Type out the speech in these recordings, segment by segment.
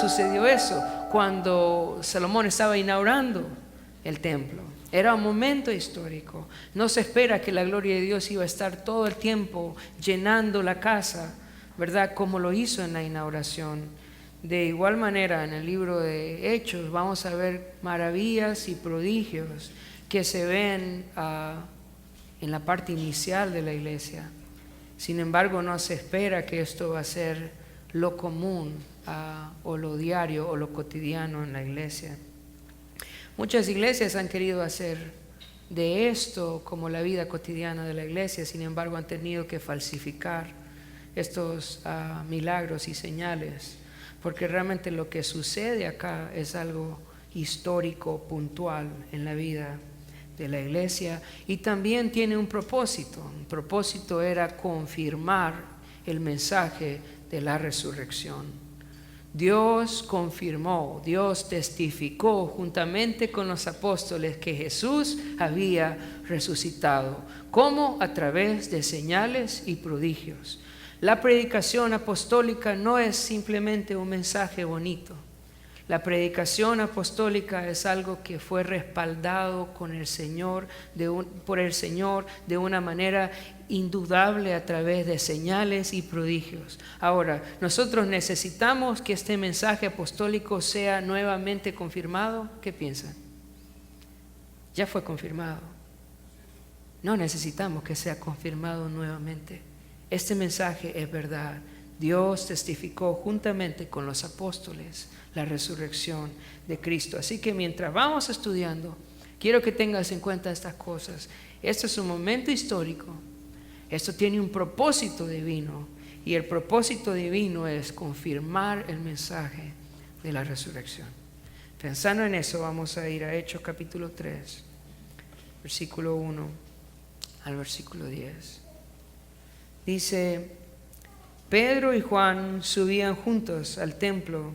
sucedió eso? Cuando Salomón estaba inaugurando el templo. Era un momento histórico. No se espera que la gloria de Dios iba a estar todo el tiempo llenando la casa, ¿verdad? Como lo hizo en la inauguración. De igual manera, en el libro de Hechos vamos a ver maravillas y prodigios que se ven en la parte inicial de la iglesia. Sin embargo, no se espera que esto va a ser lo común o lo diario o lo cotidiano en la iglesia. Muchas iglesias han querido hacer de esto como la vida cotidiana de la iglesia, sin embargo han tenido que falsificar estos milagros y señales, porque realmente lo que sucede acá es algo histórico, puntual en la vida de la iglesia, y también tiene un propósito. El propósito era confirmar el mensaje de la resurrección. Dios confirmó, Dios testificó juntamente con los apóstoles que Jesús había resucitado. ¿Cómo? A través de señales y prodigios. La predicación apostólica no es simplemente un mensaje bonito. La predicación apostólica es algo que fue respaldado con el Señor, por el Señor de una manera indudable a través de señales y prodigios. Ahora, nosotros necesitamos que este mensaje apostólico sea nuevamente confirmado. ¿Qué piensan? Ya fue confirmado. No necesitamos que sea confirmado nuevamente. Este mensaje es verdad. Dios testificó juntamente con los apóstoles la resurrección de Cristo. Así que mientras vamos estudiando, quiero que tengas en cuenta estas cosas. Este es un momento histórico. Esto tiene un propósito divino, y el propósito divino es confirmar el mensaje de la resurrección. Pensando en eso, vamos a ir a Hechos capítulo 3, versículo 1 al versículo 10. Dice: Pedro y Juan subían juntos al templo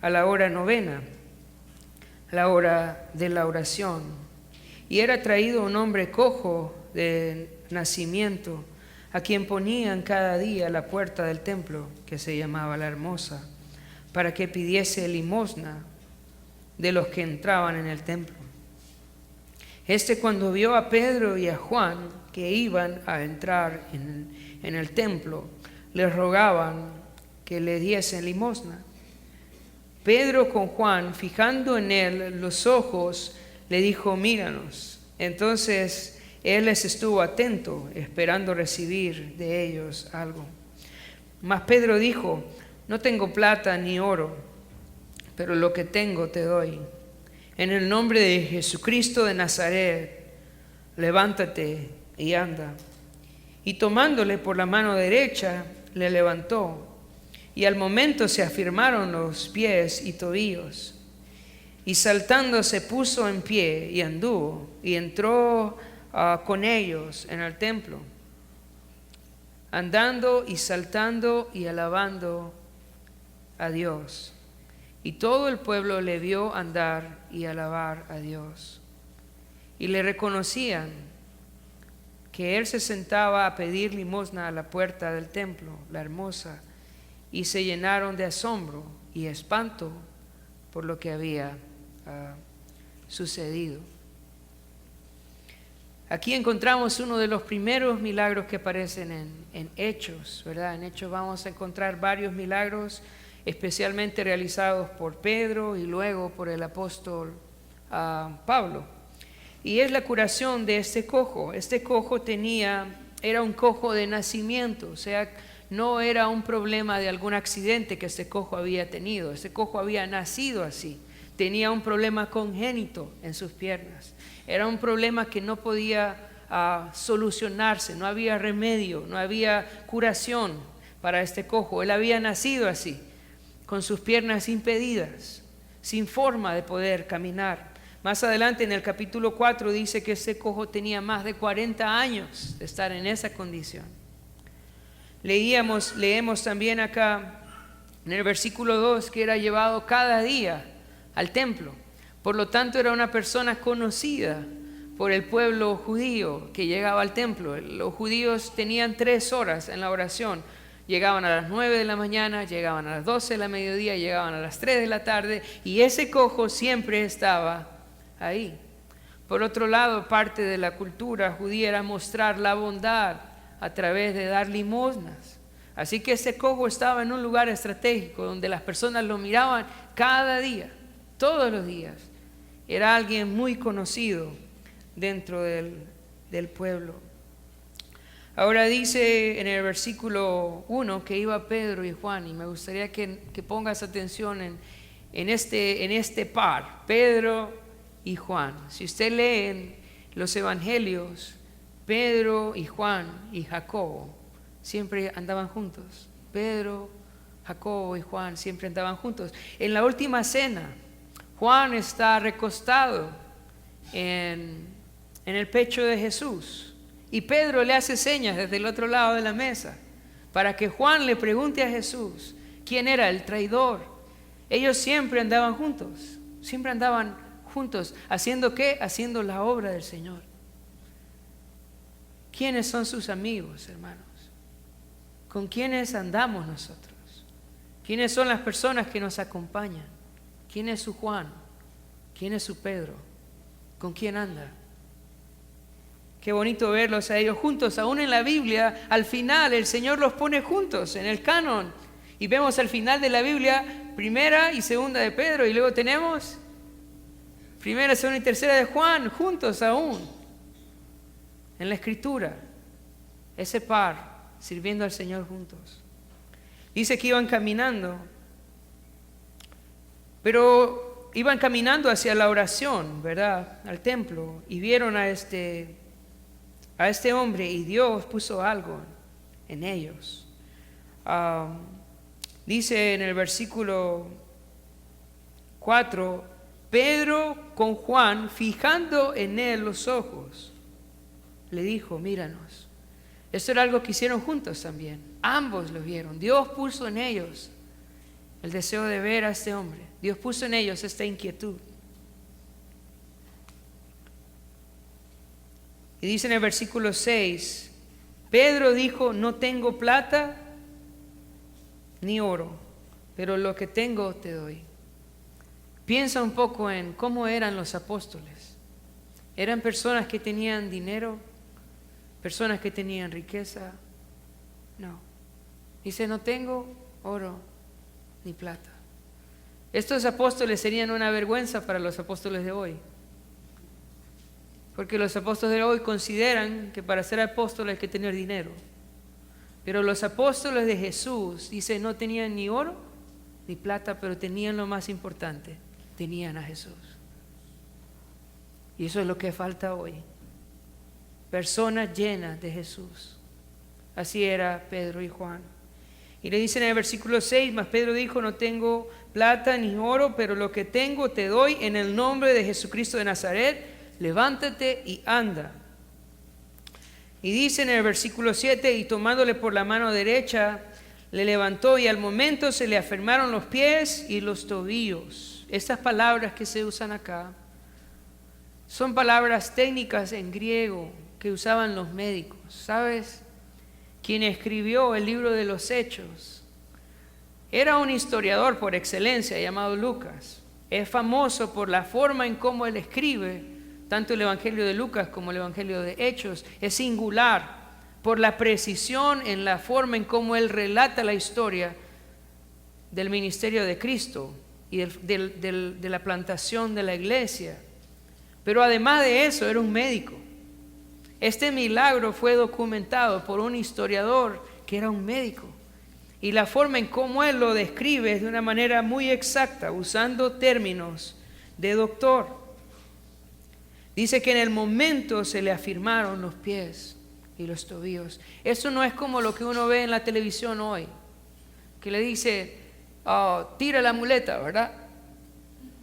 a la hora novena, a la hora de la oración, y era traído un hombre cojo de nacimiento, a quien ponían cada día a la puerta del templo, que se llamaba La Hermosa, para que pidiese limosna de los que entraban en el templo. Este, cuando vio a Pedro y a Juan que iban a entrar en el templo, les rogaban que le diesen limosna. Pedro, con Juan, fijando en él los ojos, le dijo: míranos. Entonces él les estuvo atento, esperando recibir de ellos algo. Mas Pedro dijo: no tengo plata ni oro, pero lo que tengo te doy. En el nombre de Jesucristo de Nazaret, levántate y anda. Y tomándole por la mano derecha, le levantó, y al momento se afirmaron los pies y tobillos. Y saltando se puso en pie y anduvo, y entró con ellos en el templo, andando y saltando y alabando a Dios. Y todo el pueblo le vio andar y alabar a Dios. Y le reconocían que él se sentaba a pedir limosna a la puerta del templo, La Hermosa, y se llenaron de asombro y espanto por lo que había sucedido. Aquí encontramos uno de los primeros milagros que aparecen en Hechos, ¿verdad? En Hechos vamos a encontrar varios milagros, especialmente realizados por Pedro y luego por el apóstol Pablo. Y es la curación de este cojo. Este cojo era un cojo de nacimiento, o sea, no era un problema de algún accidente que este cojo había tenido. Este cojo había nacido así. Tenía un problema congénito en sus piernas. Era un problema que no podía solucionarse, no había remedio, no había curación para este cojo. Él había nacido así, con sus piernas impedidas, sin forma de poder caminar. Más adelante en el capítulo 4 dice que ese cojo tenía más de 40 años de estar en esa condición. Leemos también acá en el versículo 2 que era llevado cada día al templo. Por lo tanto, era una persona conocida por el pueblo judío que llegaba al templo. Los judíos tenían 3 horas en la oración. Llegaban a las 9 de la mañana, llegaban a las 12 de la mediodía, llegaban a las 3 de la tarde y ese cojo siempre estaba ahí. Por otro lado, parte de la cultura judía era mostrar la bondad a través de dar limosnas. Así que ese cojo estaba en un lugar estratégico donde las personas lo miraban cada día, todos los días. Era alguien muy conocido dentro del pueblo. Ahora dice en el versículo 1 que iba Pedro y Juan, y me gustaría que pongas atención en este par, Pedro y Juan. Si usted lee en los evangelios, Pedro y Juan y Jacobo siempre andaban juntos. Pedro, Jacobo y Juan siempre andaban juntos. En la última cena, Juan está recostado en el pecho de Jesús. Y Pedro le hace señas desde el otro lado de la mesa para que Juan le pregunte a Jesús quién era el traidor. Ellos siempre andaban juntos, siempre andaban juntos. ¿Haciendo qué? Haciendo la obra del Señor. ¿Quiénes son sus amigos, hermanos? ¿Con quiénes andamos nosotros? ¿Quiénes son las personas que nos acompañan? ¿Quién es su Juan? ¿Quién es su Pedro? ¿Con quién anda? Qué bonito verlos a ellos juntos. Aún en la Biblia, al final el Señor los pone juntos en el canon. Y vemos al final de la Biblia, primera y segunda de Pedro. Y luego tenemos primera, segunda y tercera de Juan, juntos aún. En la Escritura, ese par sirviendo al Señor juntos. Dice que iban caminando, pero iban caminando hacia la oración, ¿verdad? Al templo. Y vieron a este hombre y Dios puso algo en ellos. Dice en el versículo 4, Pedro con Juan, fijando en él los ojos, le dijo, míranos. Esto era algo que hicieron juntos también. Ambos lo vieron. Dios puso en ellos el deseo de ver a este hombre. Dios puso en ellos esta inquietud. Y dice en el versículo 6, Pedro dijo, no tengo plata ni oro, pero lo que tengo te doy. Piensa un poco en cómo eran los apóstoles. ¿Eran personas que tenían dinero? ¿Personas que tenían riqueza? No. Dice, no tengo oro ni plata. Estos apóstoles serían una vergüenza para los apóstoles de hoy. Porque los apóstoles de hoy consideran que para ser apóstoles hay que tener dinero. Pero los apóstoles de Jesús, dice, no tenían ni oro ni plata, pero tenían lo más importante, tenían a Jesús. Y eso es lo que falta hoy. Personas llenas de Jesús. Así era Pedro y Juan. Y le dicen en el versículo 6, mas Pedro dijo, no tengo plata ni oro, pero lo que tengo te doy en el nombre de Jesucristo de Nazaret. Levántate y anda. Y dice en el versículo 7, y tomándole por la mano derecha, le levantó y al momento se le afirmaron los pies y los tobillos. Estas palabras que se usan acá son palabras técnicas en griego que usaban los médicos. ¿Sabes? Quien escribió el libro de los Hechos era un historiador por excelencia llamado Lucas. Es famoso por la forma en cómo él escribe. Tanto el Evangelio de Lucas como el Evangelio de Hechos es singular por la precisión en la forma en cómo él relata la historia del ministerio de Cristo y de la plantación de la iglesia. Pero además de eso, era un médico. Este milagro fue documentado por un historiador que era un médico. Y la forma en cómo él lo describe es de una manera muy exacta, usando términos de doctor. Dice que en el momento se le afirmaron los pies y los tobillos. Eso no es como lo que uno ve en la televisión hoy, que le dice, tira la muleta, ¿verdad?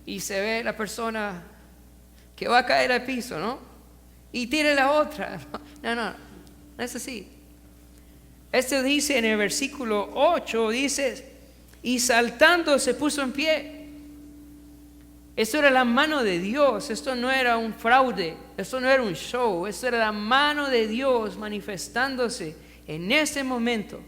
Y se ve la persona que va a caer al piso, ¿no? Y tire la otra. No es así. Esto dice en el versículo 8, dice, y saltando se puso en pie. Esto era la mano de Dios, esto no era un fraude, esto no era un show, esto era la mano de Dios manifestándose en ese momento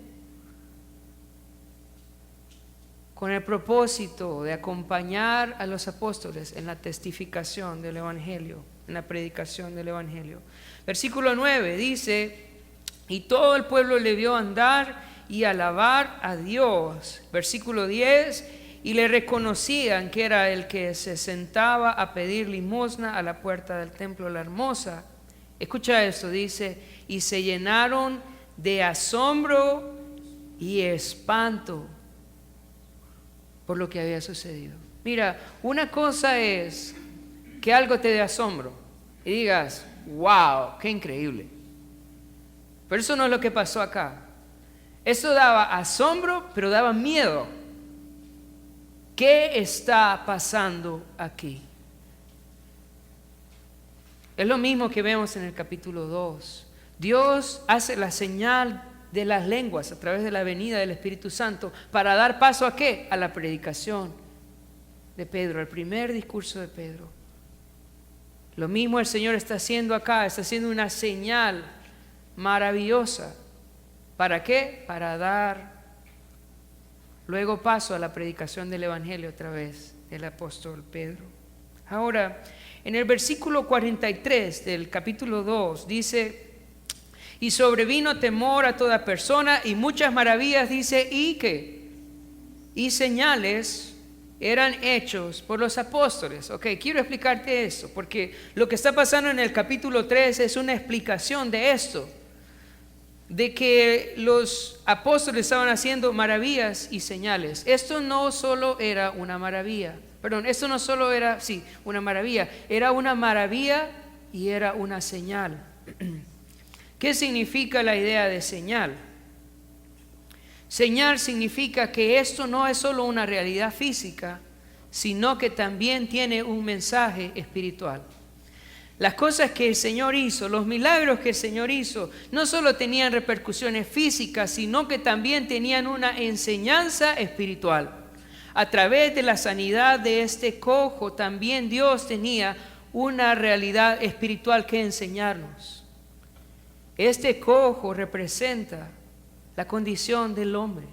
con el propósito de acompañar a los apóstoles en la testificación del Evangelio, en la predicación del Evangelio. Versículo 9 dice: y todo el pueblo le vio andar y alabar a Dios. Versículo 10: y le reconocían que era el que se sentaba a pedir limosna a la puerta del templo La Hermosa. Escucha esto, dice: y se llenaron de asombro y espanto por lo que había sucedido. Mira, una cosa es que algo te dé asombro y digas: wow, qué increíble. Pero eso no es lo que pasó acá. Eso daba asombro, pero daba miedo. ¿Qué está pasando aquí? Es lo mismo que vemos en el capítulo 2. Dios hace la señal de las lenguas a través de la venida del Espíritu Santo para dar paso ¿a qué? A la predicación de Pedro, el primer discurso de Pedro. Lo mismo el Señor está haciendo acá, está haciendo una señal maravillosa. ¿Para qué? Para dar luego paso a la predicación del Evangelio a través del apóstol Pedro. Ahora, en el versículo 43 del capítulo 2 dice: y sobrevino temor a toda persona y muchas maravillas, dice, y que y señales eran hechos por los apóstoles. Ok, quiero explicarte eso, porque lo que está pasando en el capítulo 3 es una explicación de esto, de que los apóstoles estaban haciendo maravillas y señales. Esto no solo era una maravilla, esto no solo era, una maravilla, era una maravilla y era una señal. ¿Qué significa la idea de señal? Señal significa que esto no es solo una realidad física, sino que también tiene un mensaje espiritual. Las cosas que el Señor hizo, los milagros que el Señor hizo, no solo tenían repercusiones físicas, sino que también tenían una enseñanza espiritual. A través de la sanidad de este cojo, también Dios tenía una realidad espiritual que enseñarnos. Este cojo representa la condición del hombre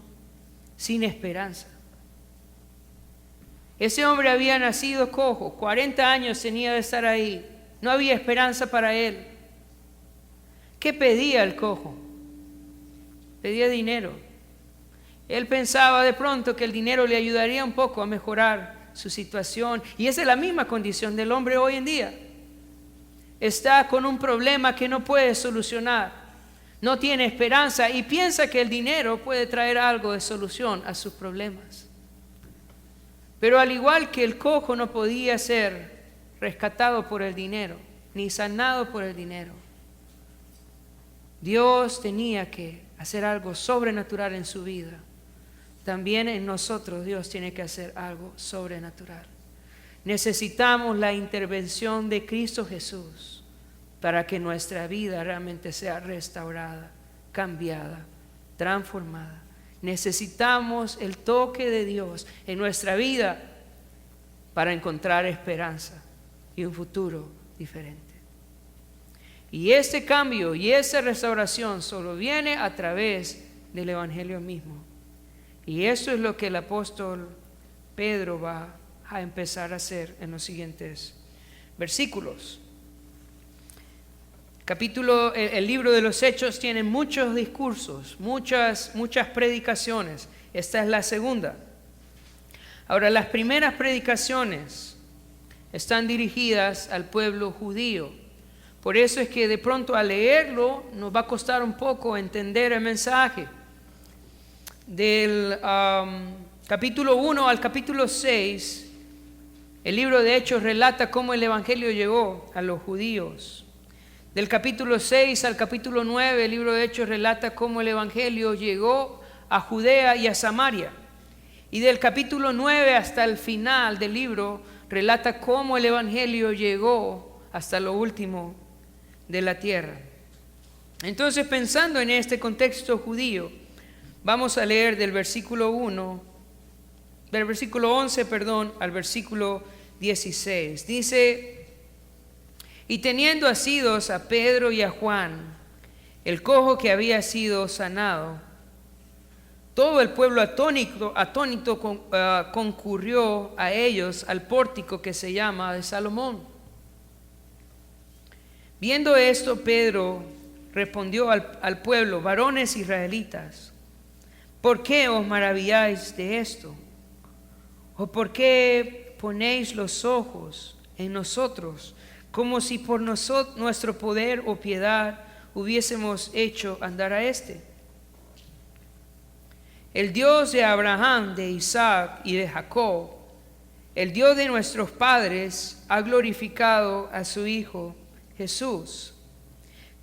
sin esperanza. Ese hombre había nacido cojo, 40 años tenía de estar ahí, no había esperanza para él. ¿Qué pedía el cojo? Pedía dinero. Él pensaba de pronto que el dinero le ayudaría un poco a mejorar su situación, y esa es la misma condición del hombre hoy en día. Está con un problema que no puede solucionar, no tiene esperanza y piensa que el dinero puede traer algo de solución a sus problemas. Pero al igual que el cojo no podía ser rescatado por el dinero, ni sanado por el dinero, Dios tenía que hacer algo sobrenatural en su vida. También en nosotros Dios tiene que hacer algo sobrenatural. Necesitamos la intervención de Cristo Jesús para que nuestra vida realmente sea restaurada, cambiada, transformada. Necesitamos el toque de Dios en nuestra vida para encontrar esperanza y un futuro diferente. Y ese cambio y esa restauración solo viene a través del Evangelio mismo. Y eso es lo que el apóstol Pedro va a empezar a hacer en los siguientes versículos. El libro de los Hechos tiene muchos discursos, muchas predicaciones. Esta es la segunda. Ahora, las primeras predicaciones están dirigidas al pueblo judío. Por eso es que de pronto al leerlo nos va a costar un poco entender el mensaje. Del capítulo 1 al capítulo 6, el libro de Hechos relata cómo el Evangelio llegó a los judíos. Del capítulo 6 al capítulo 9, el libro de Hechos relata cómo el Evangelio llegó a Judea y a Samaria. Y del capítulo 9 hasta el final del libro relata cómo el Evangelio llegó hasta lo último de la tierra. Entonces, pensando en este contexto judío, vamos a leer del versículo 11, al versículo 16. Dice: y teniendo asidos a Pedro y a Juan, el cojo que había sido sanado, Todo el pueblo atónito concurrió a ellos al pórtico que se llama de Salomón. Viendo esto, Pedro respondió al pueblo: varones israelitas, ¿por qué os maravilláis de esto? ¿O por qué ponéis los ojos en nosotros, como si por nuestro poder o piedad hubiésemos hecho andar a este? El Dios de Abraham, de Isaac y de Jacob, el Dios de nuestros padres, ha glorificado a su Hijo Jesús,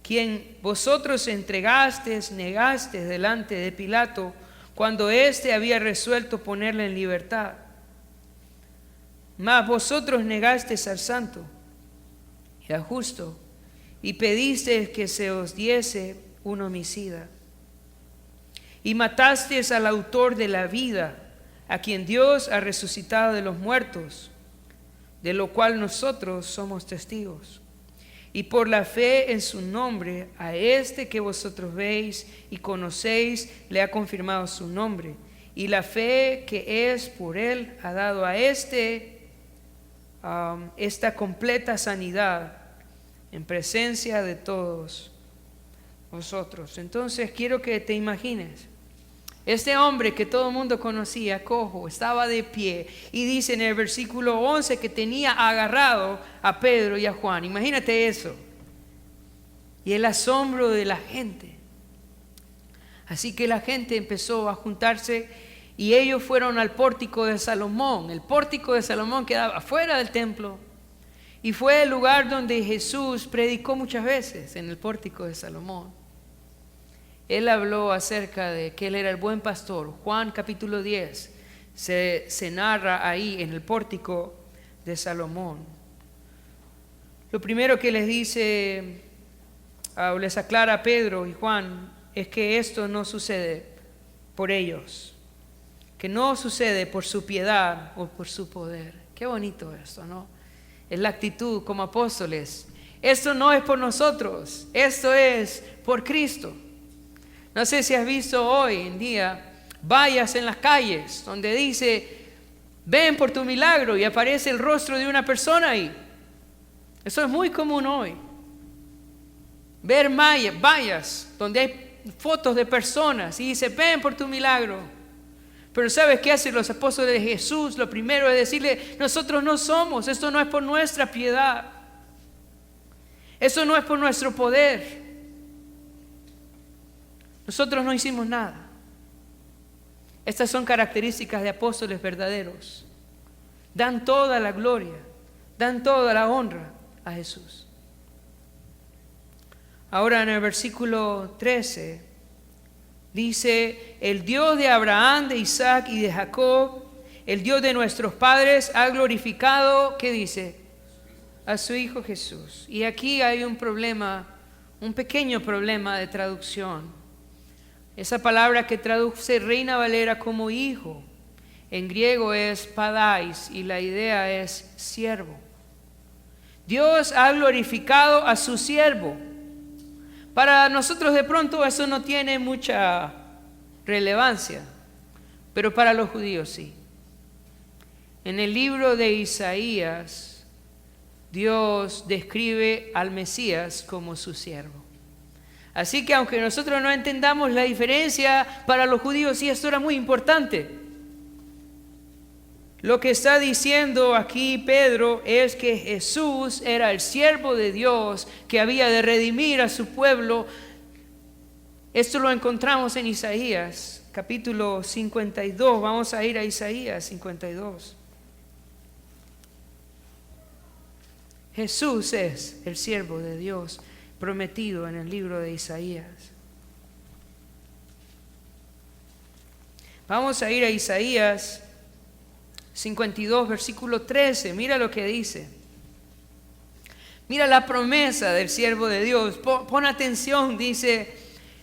quien vosotros negasteis delante de Pilato, cuando éste había resuelto ponerle en libertad. Mas vosotros negasteis al santo y al justo, y pedisteis que se os diese un homicida. Y matasteis al autor de la vida, a quien Dios ha resucitado de los muertos, de lo cual nosotros somos testigos. Y por la fe en su nombre, a este que vosotros veis y conocéis, le ha confirmado su nombre. Y la fe que es por él ha dado a esta completa sanidad en presencia de todos vosotros. Entonces quiero que te imagines, este hombre que todo el mundo conocía, cojo, estaba de pie, y dice en el versículo 11 que tenía agarrado a Pedro y a Juan. Imagínate eso. Y el asombro de la gente. Así que la gente empezó a juntarse y ellos fueron al pórtico de Salomón. El pórtico de Salomón quedaba afuera del templo y fue el lugar donde Jesús predicó muchas veces, en el pórtico de Salomón. Él habló acerca de que Él era el buen pastor. Juan capítulo 10 se narra ahí en el pórtico de Salomón. Lo primero que les dice, o les aclara a Pedro y Juan, es que esto no sucede por ellos, que no sucede por su piedad o por su poder. Qué bonito esto, ¿no? Es la actitud como apóstoles. Esto no es por nosotros, esto es por Cristo. No sé si has visto hoy en día vallas en las calles donde dice: ven por tu milagro, y aparece el rostro de una persona ahí. Eso es muy común hoy. Ver vallas donde hay fotos de personas y dice: ven por tu milagro. Pero ¿sabes qué hacen los apóstoles de Jesús? Lo primero es decirle: nosotros no somos, esto no es por nuestra piedad, eso no es por nuestro poder. Nosotros no hicimos nada. Estas son características de apóstoles verdaderos. Dan toda la gloria, dan toda la honra a Jesús. Ahora en el versículo 13 dice: el Dios de Abraham, de Isaac y de Jacob, el Dios de nuestros padres, ha glorificado, ¿qué dice? A su Hijo Jesús. Y aquí hay un problema, un pequeño problema de traducción. Esa palabra que traduce Reina Valera como hijo, en griego es padais, y la idea es siervo. Dios ha glorificado a su siervo. Para nosotros de pronto eso no tiene mucha relevancia, pero para los judíos sí. En el libro de Isaías, Dios describe al Mesías como su siervo. Así que aunque nosotros no entendamos la diferencia, para los judíos sí esto era muy importante. Lo que está diciendo aquí Pedro es que Jesús era el siervo de Dios que había de redimir a su pueblo. Esto lo encontramos en Isaías capítulo 52. Vamos a ir a Isaías 52. Jesús es el siervo de Dios prometido en el libro de Isaías. Vamos a ir a Isaías 52, versículo 13. Mira lo que dice. Mira la promesa del siervo de Dios. Pon atención, dice: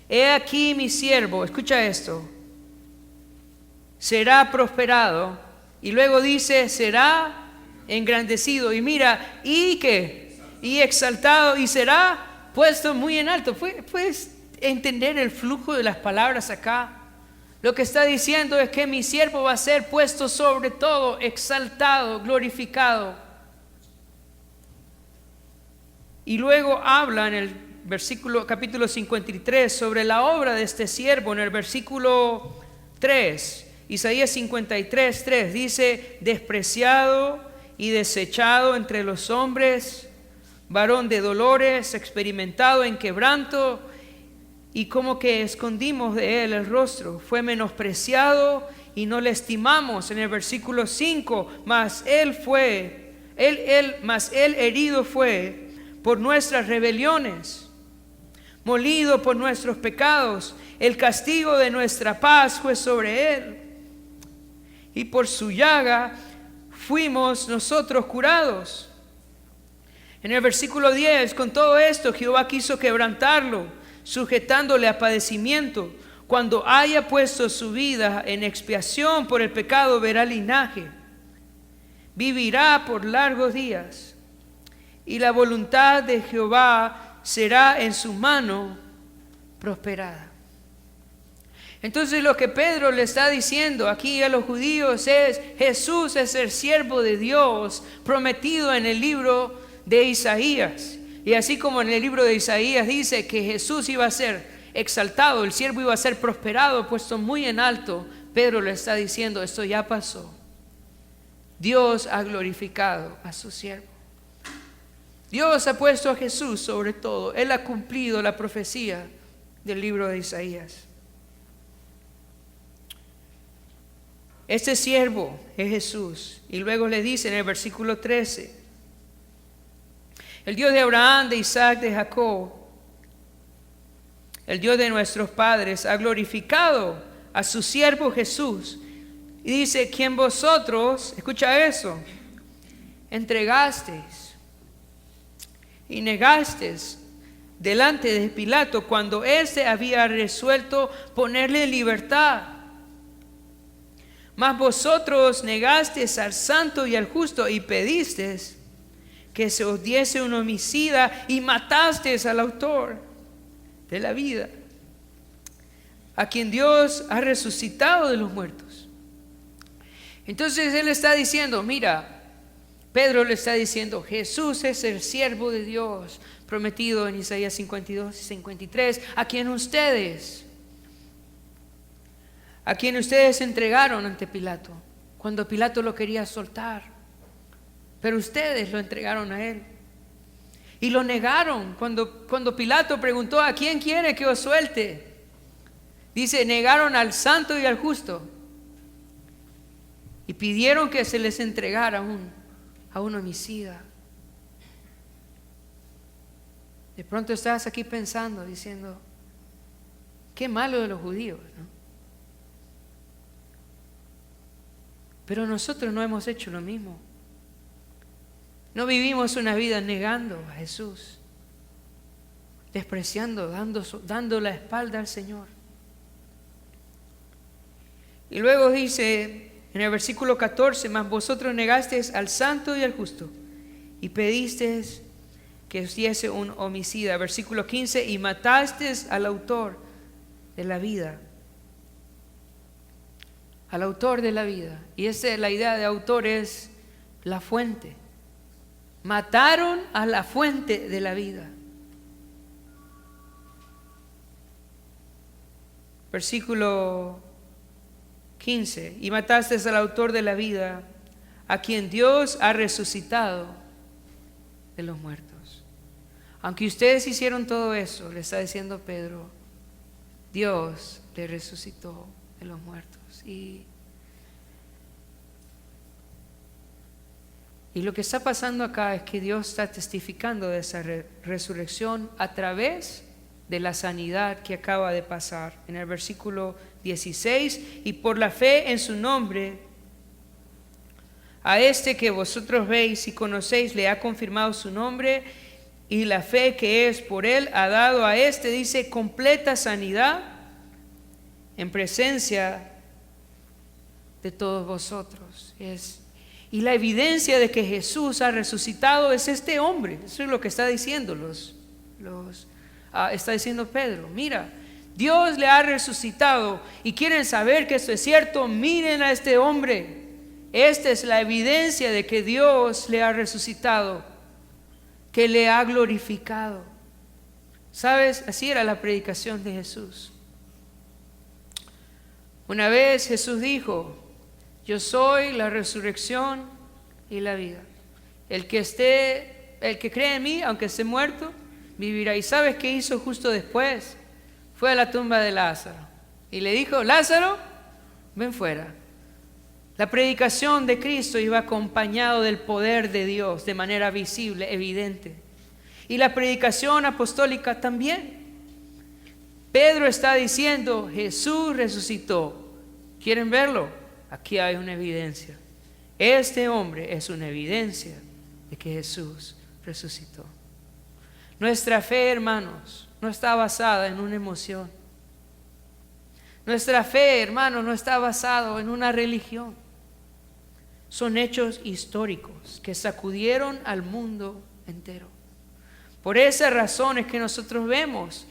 he aquí mi siervo, escucha esto, será prosperado. Y luego dice: será engrandecido. Y mira, ¿y qué? Y exaltado, y será puesto muy en alto. ¿Puedes entender el flujo de las palabras acá? Lo que está diciendo es que mi siervo va a ser puesto sobre todo, exaltado, glorificado. Y luego habla en el capítulo 53 sobre la obra de este siervo. En el versículo 3, Isaías 53, 3 dice: despreciado y desechado entre los hombres, varón de dolores, experimentado en quebranto, y como que escondimos de él el rostro. Fue menospreciado y no le estimamos. En el versículo 5, mas él herido fue por nuestras rebeliones, molido por nuestros pecados. El castigo de nuestra paz fue sobre él, y por su llaga fuimos nosotros curados. En el versículo 10, con todo esto Jehová quiso quebrantarlo, sujetándole a padecimiento. Cuando haya puesto su vida en expiación por el pecado, verá linaje, vivirá por largos días, y la voluntad de Jehová será en su mano prosperada. Entonces lo que Pedro le está diciendo aquí a los judíos es: Jesús es el siervo de Dios prometido en el libro de Isaías. Y así como en el libro de Isaías dice que Jesús iba a ser exaltado, el siervo iba a ser prosperado, puesto muy en alto, Pedro le está diciendo: esto ya pasó. Dios ha glorificado a su siervo. Dios ha puesto a Jesús sobre todo. Él ha cumplido la profecía del libro de Isaías. Este siervo es Jesús. Y luego le dice en el versículo 13: el Dios de Abraham, de Isaac, de Jacob, el Dios de nuestros padres, ha glorificado a su siervo Jesús. Y dice: quien vosotros, escucha eso, entregasteis y negasteis delante de Pilato cuando éste había resuelto ponerle en libertad. Mas vosotros negasteis al santo y al justo, y pedisteis que se os diese un homicida, y matasteis al autor de la vida, a quien Dios ha resucitado de los muertos. Entonces él está diciendo, mira, Pedro le está diciendo: Jesús es el siervo de Dios prometido en Isaías 52 y 53, a quien ustedes entregaron ante Pilato, cuando Pilato lo quería soltar. Pero ustedes lo entregaron a él y lo negaron. Cuando Pilato preguntó: ¿a quién quiere que os suelte? Dice: negaron al santo y al justo, y pidieron que se les entregara a un homicida. De pronto estás aquí pensando, diciendo: qué malo de los judíos, ¿no? Pero nosotros no hemos hecho lo mismo. No vivimos una vida negando a Jesús, despreciando, dando la espalda al Señor. Y luego dice en el versículo 14: mas vosotros negasteis al santo y al justo, y pedisteis que os diese un homicida. Versículo 15: y matasteis al autor de la vida. Al autor de la vida. Y la idea de autor es la fuente. Mataron a la fuente de la vida. Versículo 15: y mataste al autor de la vida, a quien Dios ha resucitado de los muertos. Aunque ustedes hicieron todo eso, le está diciendo Pedro, Dios le resucitó de los muertos. Y lo que está pasando acá es que Dios está testificando de esa resurrección a través de la sanidad que acaba de pasar. En el versículo 16: y por la fe en su nombre, a este que vosotros veis y conocéis, le ha confirmado su nombre, y la fe que es por él ha dado a este, dice, completa sanidad en presencia de todos vosotros. Y la evidencia de que Jesús ha resucitado es este hombre. Eso es lo que está diciendo está diciendo Pedro. Mira, Dios le ha resucitado y quieren saber que esto es cierto. Miren a este hombre. Esta es la evidencia de que Dios le ha resucitado, que le ha glorificado. ¿Sabes? Así era la predicación de Jesús. Una vez Jesús dijo: yo soy la resurrección y la vida. El que cree en mí, aunque esté muerto, vivirá. ¿Y sabes qué hizo justo después? Fue a la tumba de Lázaro y le dijo: Lázaro, ven fuera. La predicación de Cristo iba acompañado del poder de Dios de manera visible, evidente. Y la predicación apostólica también. Pedro está diciendo: Jesús resucitó. ¿Quieren verlo? Aquí hay una evidencia. Este hombre es una evidencia de que Jesús resucitó. Nuestra fe, hermanos, no está basada en una emoción. Nuestra fe, hermanos, no está basada en una religión. Son hechos históricos que sacudieron al mundo entero. Por esas razones que nosotros vemos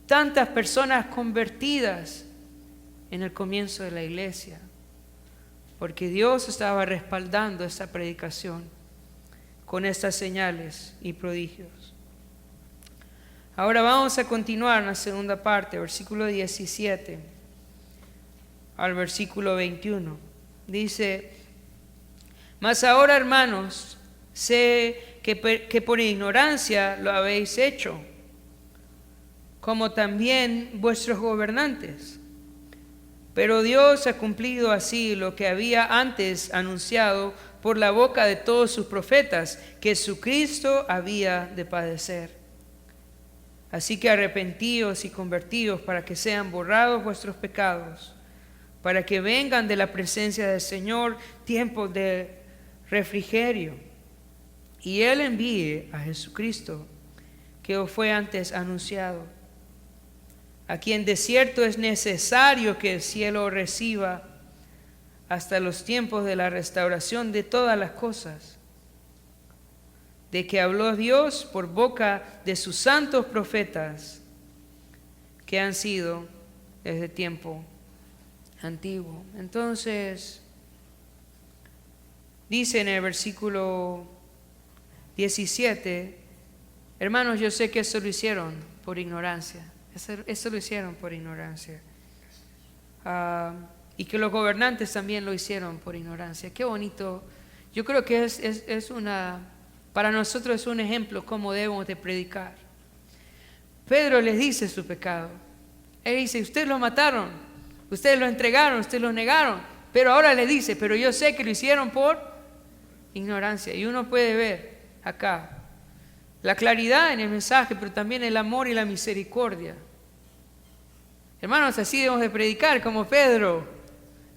tantas personas convertidas en el comienzo de la iglesia, porque Dios estaba respaldando esta predicación con estas señales y prodigios. Ahora vamos a continuar en la segunda parte, versículo 17 al versículo 21. Dice: mas ahora, hermanos, sé que por ignorancia lo habéis hecho, como también vuestros gobernantes. Pero Dios ha cumplido así lo que había antes anunciado por la boca de todos sus profetas, que su Cristo había de padecer. Así que arrepentíos y convertíos para que sean borrados vuestros pecados, para que vengan de la presencia del Señor tiempos de refrigerio, y Él envíe a Jesucristo, que os fue antes anunciado, a quien de cierto es necesario que el cielo reciba hasta los tiempos de la restauración de todas las cosas, de que habló Dios por boca de sus santos profetas, que han sido desde tiempo antiguo. Entonces, dice en el versículo 17: hermanos, yo sé que eso lo hicieron por ignorancia. Eso lo hicieron por ignorancia. Y que los gobernantes también lo hicieron por ignorancia. Qué bonito. Yo creo que para nosotros es un ejemplo cómo debemos de predicar. Pedro les dice su pecado. Él dice: ustedes lo mataron, ustedes lo entregaron, ustedes lo negaron. Pero ahora le dice: pero yo sé que lo hicieron por ignorancia. Y uno puede ver acá la claridad en el mensaje, pero también el amor y la misericordia. Hermanos, así debemos de predicar como Pedro,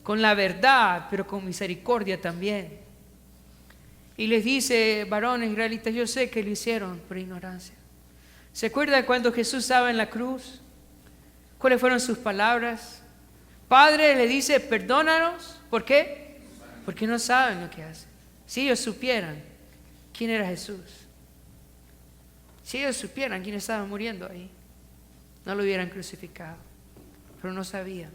con la verdad, pero con misericordia también. Y les dice: varones israelitas, yo sé que lo hicieron por ignorancia. ¿Se acuerdan cuando Jesús estaba en la cruz? ¿Cuáles fueron sus palabras? Padre, le dice: perdónanos. ¿Por qué? Porque no saben lo que hacen. Si ellos supieran quién era Jesús, si ellos supieran quién estaba muriendo ahí, no lo hubieran crucificado. Pero no sabían.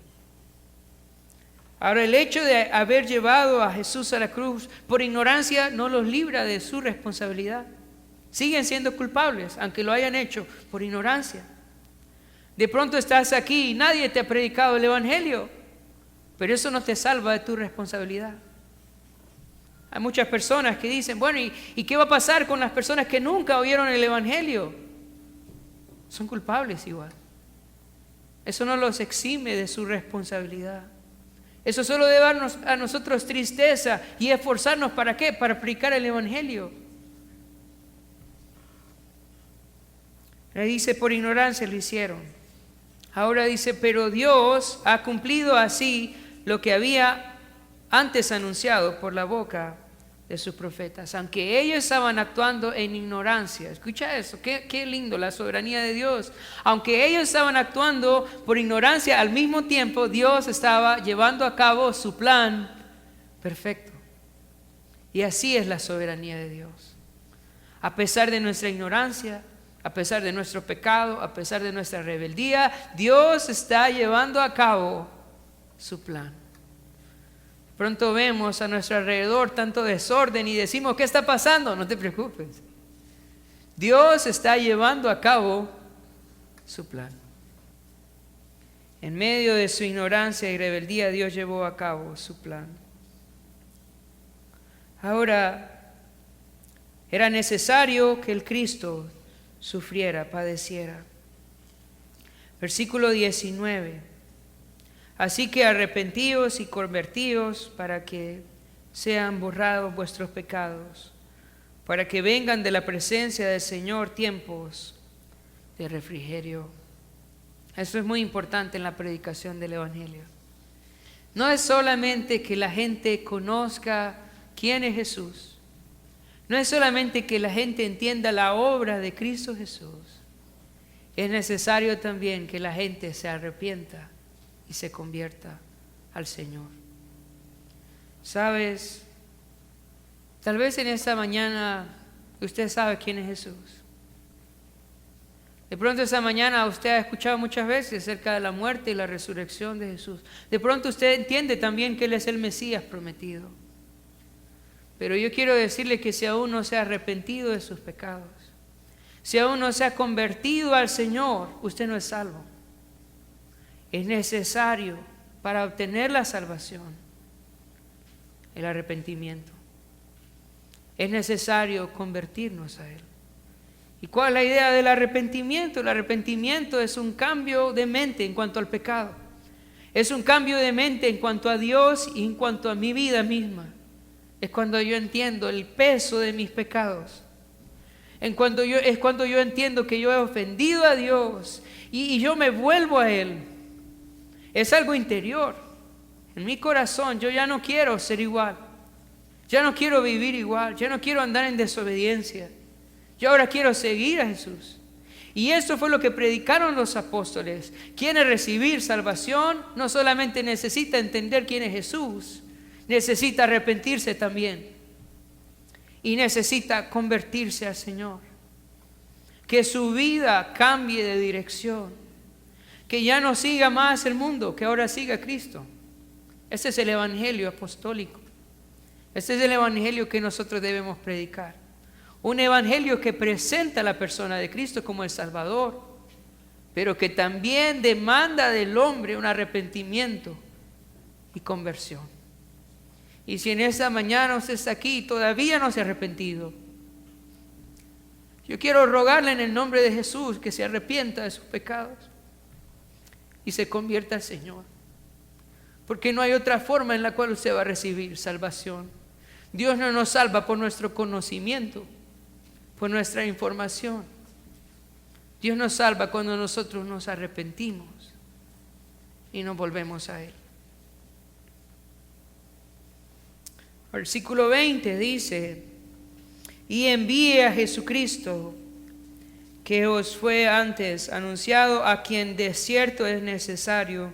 Ahora, el hecho de haber llevado a Jesús a la cruz por ignorancia no los libra de su responsabilidad. Siguen siendo culpables, aunque lo hayan hecho por ignorancia. De pronto estás aquí y nadie te ha predicado el Evangelio, pero eso no te salva de tu responsabilidad. Hay muchas personas que dicen: bueno, ¿y qué va a pasar con las personas que nunca oyeron el Evangelio? Son culpables igual. Eso no los exime de su responsabilidad. Eso solo debe darnos a nosotros tristeza y esforzarnos. ¿Para qué? Para predicar el Evangelio. Le dice: por ignorancia lo hicieron. Ahora dice: pero Dios ha cumplido así lo que había antes anunciado por la boca de sus profetas, aunque ellos estaban actuando en ignorancia. Escucha eso, qué lindo la soberanía de Dios. Aunque ellos estaban actuando por ignorancia, al mismo tiempo Dios estaba llevando a cabo su plan perfecto. Y así es la soberanía de Dios. A pesar de nuestra ignorancia, A pesar de nuestro pecado, a pesar de nuestra rebeldía, Dios está llevando a cabo su plan. Pronto vemos a nuestro alrededor tanto desorden y decimos, ¿qué está pasando? No te preocupes. Dios está llevando a cabo su plan. En medio de su ignorancia y rebeldía, Dios llevó a cabo su plan. Ahora, era necesario que el Cristo sufriera, padeciera. Versículo 19. Así que arrepentíos y convertíos para que sean borrados vuestros pecados, para que vengan de la presencia del Señor tiempos de refrigerio. Eso es muy importante en la predicación del Evangelio. No es solamente que la gente conozca quién es Jesús. No es solamente que la gente entienda la obra de Cristo Jesús. Es necesario también que la gente se arrepienta y se convierta al Señor. ¿Sabes? Tal vez en esta mañana usted sabe quién es Jesús. De pronto esta mañana usted ha escuchado muchas veces acerca de la muerte y la resurrección de Jesús. De pronto usted entiende también que Él es el Mesías prometido. Pero yo quiero decirle que si aún no se ha arrepentido de sus pecados, si aún no se ha convertido al Señor, usted no es salvo. Es necesario para obtener la salvación el arrepentimiento. Es necesario convertirnos a Él. ¿Y cuál es la idea del arrepentimiento? El arrepentimiento es un cambio de mente en cuanto al pecado. Es un cambio de mente en cuanto a Dios y en cuanto a mi vida misma. Es cuando yo entiendo el peso de mis pecados. Es cuando yo entiendo que yo he ofendido a Dios y yo me vuelvo a Él. Es algo interior. En mi corazón yo ya no quiero ser igual. Ya no quiero vivir igual. Ya no quiero andar en desobediencia. Yo ahora quiero seguir a Jesús. Y eso fue lo que predicaron los apóstoles. Quiere recibir salvación, no solamente necesita entender quién es Jesús, necesita arrepentirse también. Y necesita convertirse al Señor. Que su vida cambie de dirección. Que ya no siga más el mundo, que ahora siga a Cristo. Ese es el evangelio apostólico. Ese es el evangelio que nosotros debemos predicar. Un evangelio que presenta a la persona de Cristo como el Salvador, pero que también demanda del hombre un arrepentimiento y conversión. Y si en esta mañana usted está aquí y todavía no se ha arrepentido, yo quiero rogarle en el nombre de Jesús que se arrepienta de sus pecados y se convierta al Señor. Porque no hay otra forma en la cual usted va a recibir salvación. Dios no nos salva por nuestro conocimiento, por nuestra información. Dios nos salva cuando nosotros nos arrepentimos y nos volvemos a Él. Versículo 20 dice: y envíe a Jesucristo, que os fue antes anunciado, a quien de cierto es necesario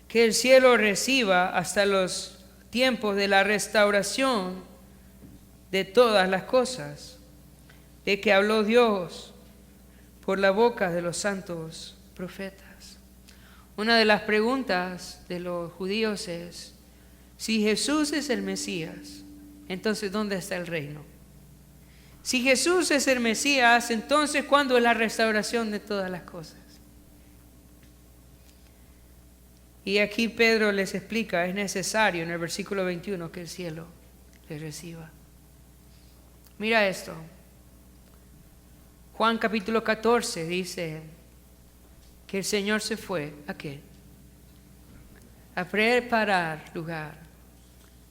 que el cielo reciba hasta los tiempos de la restauración de todas las cosas, de que habló Dios por la boca de los santos profetas. Una de las preguntas de los judíos es: si Jesús es el Mesías, entonces ¿dónde está el reino? Si Jesús es el Mesías, entonces ¿cuándo es la restauración de todas las cosas? Y aquí Pedro les explica, es necesario en el versículo 21 que el cielo les reciba. Mira esto. Juan capítulo 14 dice que el Señor se fue, ¿a qué? A preparar lugar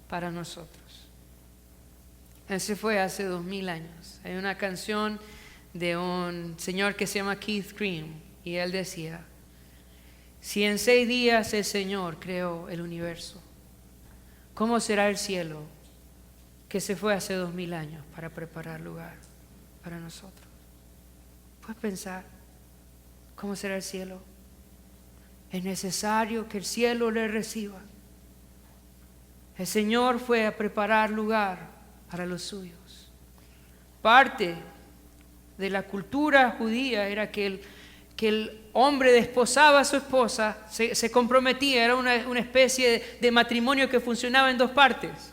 para nosotros. Él se fue hace 2000 años. Hay una canción de un señor que se llama Keith Green y él decía: si en 6 días el Señor creó el universo, ¿cómo será el cielo que se fue hace 2000 años para preparar lugar para nosotros? ¿Puedes pensar cómo será el cielo? Es necesario que el cielo le reciba. El Señor fue a preparar lugar para los suyos. Parte de la cultura judía era que el hombre desposaba a su esposa, se comprometía, era una especie de matrimonio que funcionaba en dos partes.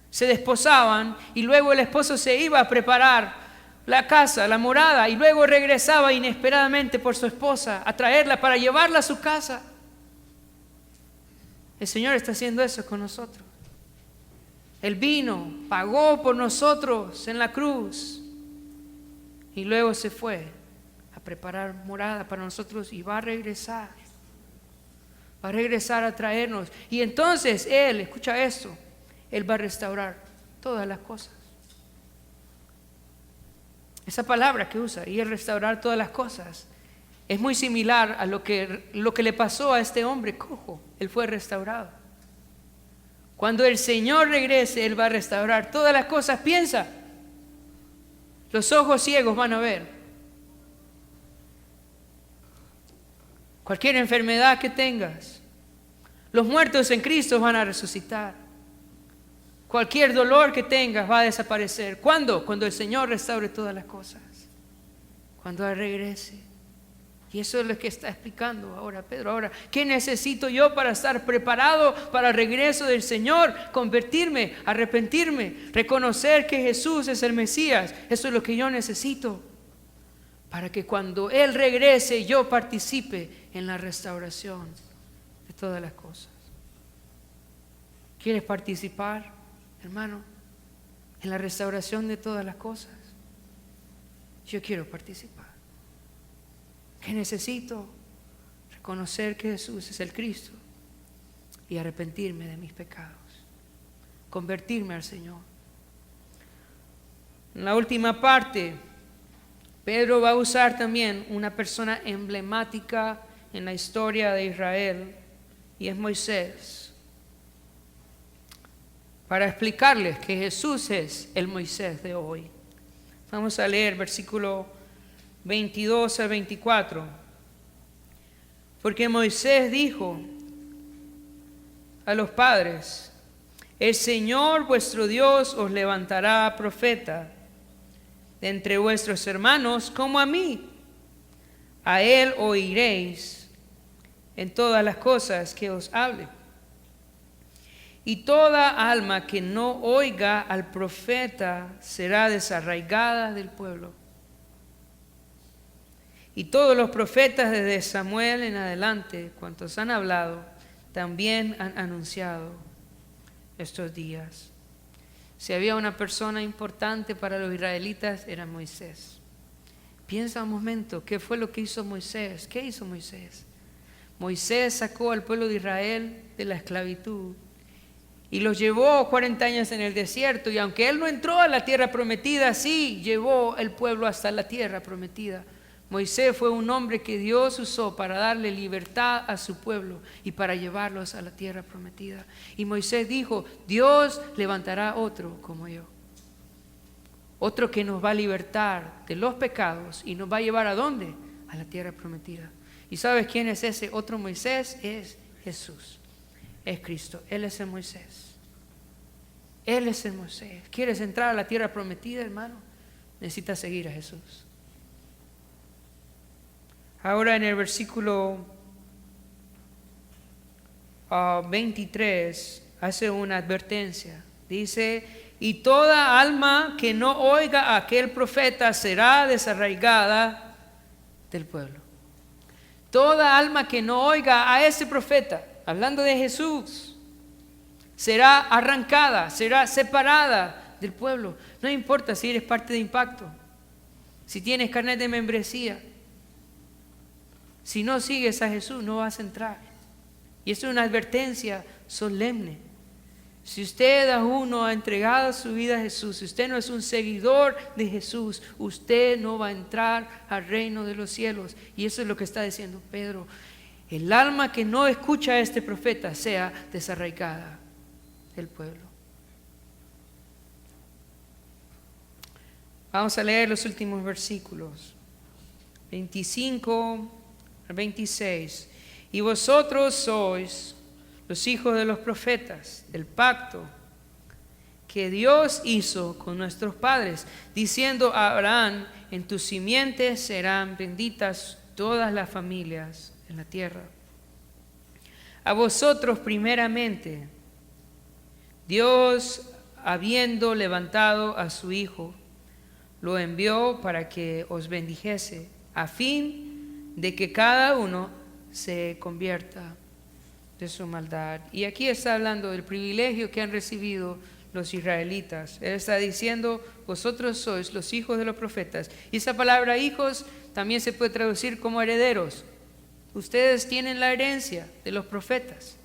Se desposaban y luego el esposo se iba a preparar la casa, la morada, y luego regresaba inesperadamente por su esposa a traerla para llevarla a su casa. El Señor está haciendo eso con nosotros. Él vino, pagó por nosotros en la cruz y luego se fue a preparar morada para nosotros y va a regresar. Va a regresar a traernos. Y entonces Él, escucha esto, Él va a restaurar todas las cosas. Esa palabra que usa, y el restaurar todas las cosas, es muy similar a lo que le pasó a este hombre cojo. Él fue restaurado. Cuando el Señor regrese, Él va a restaurar todas las cosas. Piensa, los ojos ciegos van a ver. Cualquier enfermedad que tengas, los muertos en Cristo van a resucitar. Cualquier dolor que tengas va a desaparecer. ¿Cuándo? Cuando el Señor restaure todas las cosas. Cuando Él regrese. Y eso es lo que está explicando ahora Pedro. Ahora, ¿qué necesito yo para estar preparado para el regreso del Señor? Convertirme, arrepentirme, reconocer que Jesús es el Mesías. Eso es lo que yo necesito para que cuando Él regrese yo participe en la restauración de todas las cosas. ¿Quieres participar, hermano, en la restauración de todas las cosas? Yo quiero participar. ¿Qué necesito? Reconocer que Jesús es el Cristo y arrepentirme de mis pecados, convertirme al Señor. En la última parte, Pedro va a usar también una persona emblemática en la historia de Israel, y es Moisés, para explicarles que Jesús es el Moisés de hoy. Vamos a leer versículo 22 al 24. Porque Moisés dijo a los padres: el Señor vuestro Dios os levantará profeta de entre vuestros hermanos como a mí. A Él oiréis en todas las cosas que os hable. Y toda alma que no oiga al profeta será desarraigada del pueblo. Y todos los profetas desde Samuel en adelante, cuantos han hablado, también han anunciado estos días. Si había una persona importante para los israelitas, era Moisés. Piensa un momento, ¿qué fue lo que hizo Moisés? ¿Qué hizo Moisés? Moisés sacó al pueblo de Israel de la esclavitud y los llevó 40 años en el desierto. Y aunque él no entró a la tierra prometida, sí llevó el pueblo hasta la tierra prometida. Moisés fue un hombre que Dios usó para darle libertad a su pueblo y para llevarlos a la tierra prometida. Y Moisés dijo: Dios levantará otro como yo. Otro que nos va a libertar de los pecados y nos va a llevar ¿a dónde? A la tierra prometida. ¿Y sabes quién es ese otro Moisés? Es Jesús. Es Cristo. Él es el Moisés. Él es el Moisés. ¿Quieres entrar a la tierra prometida, hermano? Necesitas seguir a Jesús. Ahora en el versículo 23 hace una advertencia. Dice: y toda alma que no oiga a aquel profeta será desarraigada del pueblo. Toda alma que no oiga a ese profeta, hablando de Jesús, será arrancada, será separada del pueblo. No importa si eres parte de Impacto, si tienes carnet de membresía. Si no sigues a Jesús, no vas a entrar. Y esto es una advertencia solemne. Si usted aún no ha entregado su vida a Jesús, si usted no es un seguidor de Jesús, usted no va a entrar al reino de los cielos. Y eso es lo que está diciendo Pedro. El alma que no escucha a este profeta sea desarraigada del pueblo. Vamos a leer los últimos versículos, 25 al 26. Y vosotros sois los hijos de los profetas, del pacto que Dios hizo con nuestros padres, diciendo a Abraham, en tus simientes serán benditas todas las familias en la tierra. A vosotros primeramente, Dios, habiendo levantado a su Hijo, lo envió para que os bendijese, a fin de que cada uno se convierta de su maldad. Y aquí está hablando del privilegio que han recibido los israelitas. Él está diciendo, vosotros sois los hijos de los profetas. Y esa palabra hijos también se puede traducir como herederos. Ustedes tienen la herencia de los profetas.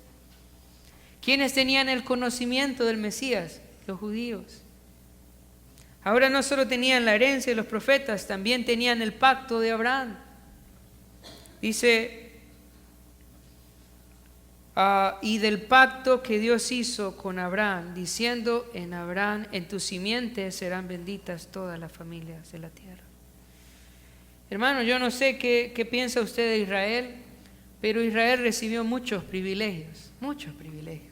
¿Quiénes tenían el conocimiento del Mesías? Los judíos. Ahora no solo tenían la herencia de los profetas, también tenían el pacto de Abraham. Dice, y del pacto que Dios hizo con Abraham, diciendo, en Abraham, en tu simiente serán benditas todas las familias de la tierra. Hermano, yo no sé qué piensa usted de Israel, pero Israel recibió muchos privilegios, muchos privilegios.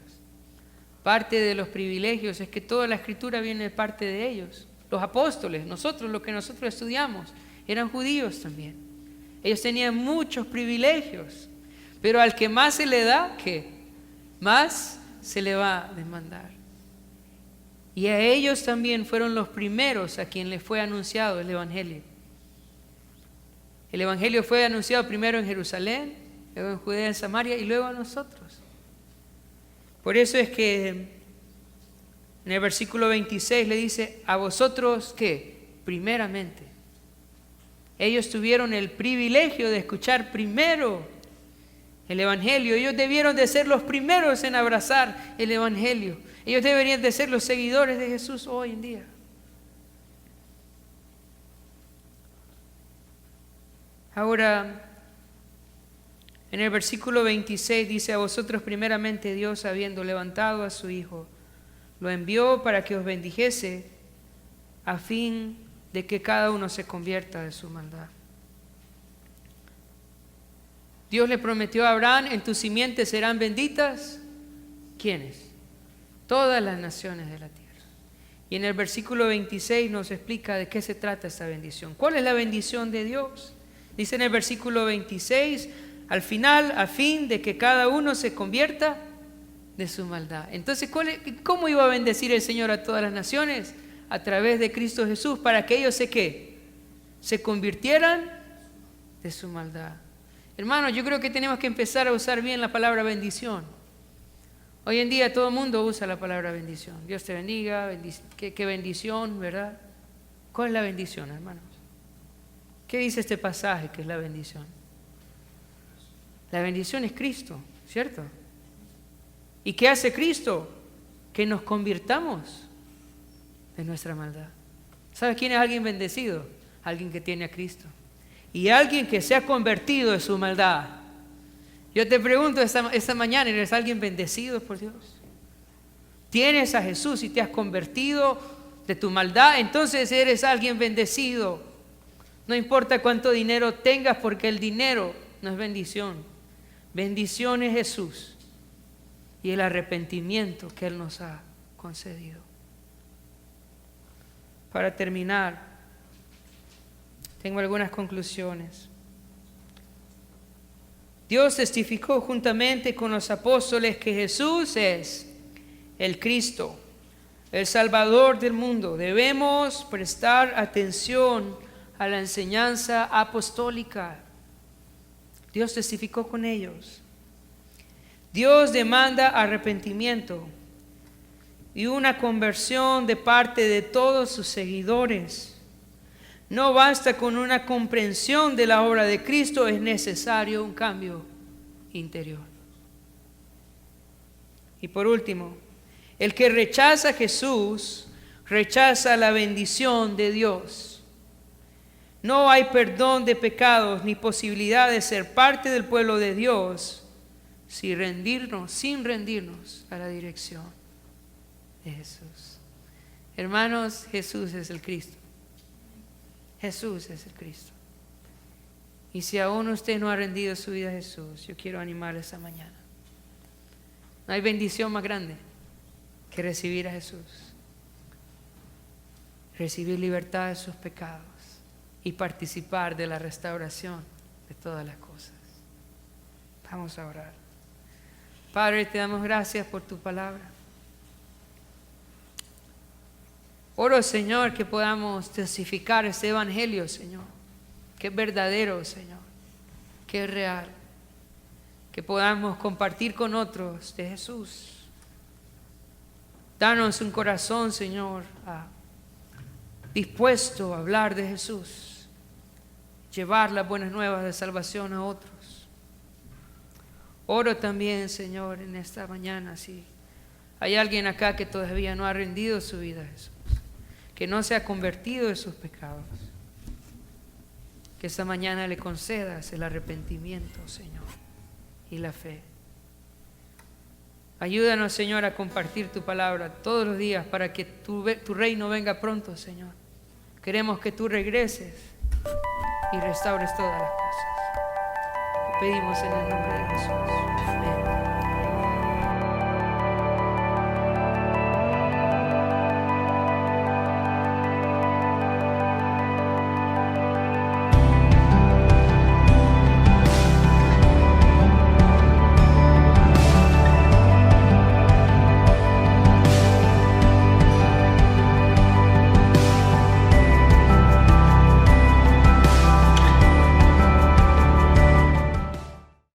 Parte de los privilegios es que toda la escritura viene de parte de ellos. Los apóstoles, nosotros, lo que nosotros estudiamos, eran judíos también. Ellos tenían muchos privilegios, pero al que más se le da, ¿qué? Más se le va a demandar. Y a ellos también fueron los primeros a quien les fue anunciado el Evangelio. El Evangelio fue anunciado primero en Jerusalén, luego en Judea, en Samaria y luego a nosotros. Por eso es que en el versículo 26 le dice, a vosotros, ¿qué? Primeramente. Ellos tuvieron el privilegio de escuchar primero el Evangelio. Ellos debieron de ser los primeros en abrazar el Evangelio. Ellos deberían de ser los seguidores de Jesús hoy en día. Ahora, en el versículo 26 dice, a vosotros primeramente Dios, habiendo levantado a su Hijo, lo envió para que os bendijese, a fin de que cada uno se convierta de su maldad. Dios le prometió a Abraham, en tus simientes serán benditas. ¿Quiénes? Todas las naciones de la tierra. Y en el versículo 26 nos explica de qué se trata esta bendición. ¿Cuál es la bendición de Dios? Dice en el versículo 26, al final, a fin de que cada uno se convierta de su maldad. Entonces, ¿cómo iba a bendecir el Señor a todas las naciones? A través de Cristo Jesús, para que ellos se convirtieran de su maldad. Hermanos, yo creo que tenemos que empezar a usar bien la palabra bendición. Hoy en día todo el mundo usa la palabra bendición. Dios te bendiga, qué bendición, ¿verdad? ¿Cuál es la bendición, hermanos? ¿Qué dice este pasaje que es la bendición? La bendición es Cristo, ¿cierto? ¿Y qué hace Cristo? Que nos convirtamos de nuestra maldad. ¿Sabes quién es alguien bendecido? Alguien que tiene a Cristo. Y alguien que se ha convertido de su maldad. Yo te pregunto esta mañana, ¿eres alguien bendecido por Dios? ¿Tienes a Jesús y te has convertido de tu maldad? Entonces eres alguien bendecido. No importa cuánto dinero tengas, porque el dinero no es bendición. Bendición es Jesús y el arrepentimiento que Él nos ha concedido. Para terminar, tengo algunas conclusiones. Dios testificó juntamente con los apóstoles que Jesús es el Cristo, el Salvador del mundo. Debemos prestar atención a la enseñanza apostólica. Dios testificó con ellos. Dios demanda arrepentimiento y una conversión de parte de todos sus seguidores. No basta con una comprensión de la obra de Cristo, es necesario un cambio interior. Y por último, el que rechaza a Jesús, rechaza la bendición de Dios. No hay perdón de pecados ni posibilidad de ser parte del pueblo de Dios sin rendirnos a la dirección de Jesús. Hermanos, Jesús es el Cristo. Jesús es el Cristo. Y si aún usted no ha rendido su vida a Jesús, yo quiero animarle esta mañana. No hay bendición más grande que recibir a Jesús. recibir libertad de sus pecados y participar de la restauración de todas las cosas. Vamos a orar. Padre, te damos gracias por tu palabra. Oro, Señor, que podamos testificar este evangelio, Señor, que es verdadero, Señor, que es real, que podamos compartir con otros de Jesús. Danos un corazón, Señor, dispuesto a hablar de Jesús, llevar las buenas nuevas de salvación a otros. Oro también, Señor, en esta mañana, si hay alguien acá que todavía no ha rendido su vida a Jesús, que no se ha convertido de sus pecados, que esta mañana le concedas el arrepentimiento, Señor, y la fe. Ayúdanos, Señor, a compartir tu palabra todos los días para que tu reino venga pronto, Señor. Queremos que tú regreses y restaures todas las cosas. Lo pedimos en el nombre de Jesús. Amén.